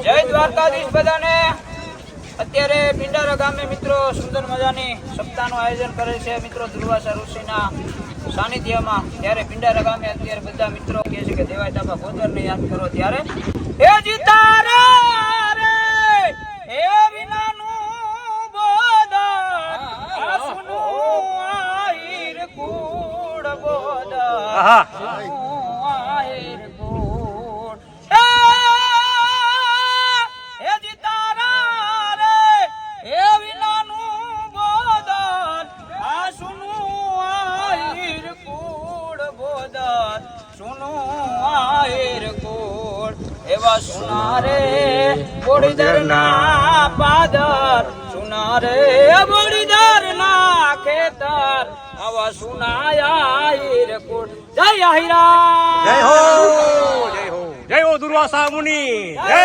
જય દ્વારકાધીશ બધાને। અત્યારે પિંડારા ગામે મિત્રો સુંદર મજાની સપ્તાહનું આયોજન કરે છે મિત્રો દુર્વાસા ઋષિના સાનિધ્યમાં। ત્યારે પિંડારા ગામે અત્યારે બધા મિત્રો કહે છે કે દેવાય તાબા ગોદરને યાદ કરો। ત્યારે હે જીતારા રે હે વિનાનું બોદર આસનું આહીર કુડ બોદર આહીર કુડ હે જીતારા રે હે વિનાનું બોદર આસનું આહીર કુડ બોદર સુનું આહીર કુડ એવા સુના રે બોડીદર ના પાદર સુના રે બોડીદર ના ખેતર આવા સુનાયા હીરકુટ। જય આહિરા જય હો જય હો જય હો દુર્વાસા મુનિ જય।